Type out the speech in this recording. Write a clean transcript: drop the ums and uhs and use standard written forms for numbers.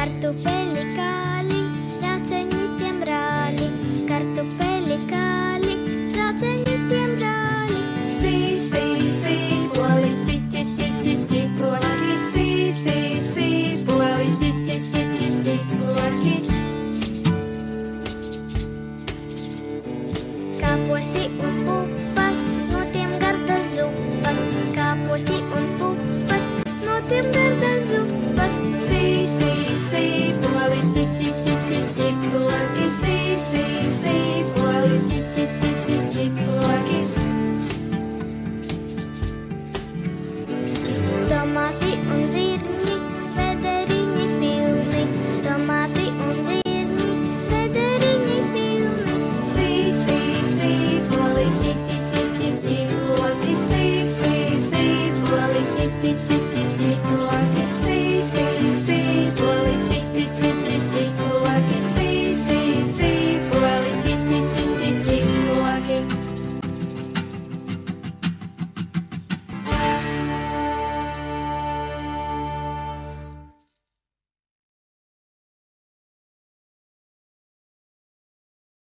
Kartupeli kali, rasanya rali. Kartupeli kali, rasanya rali. Si, boleh titik lagi. Si, boleh titik lagi. Kapuasti un pupas, no tiem gardas zupas. Kapuasti un pupas, no tiem gardas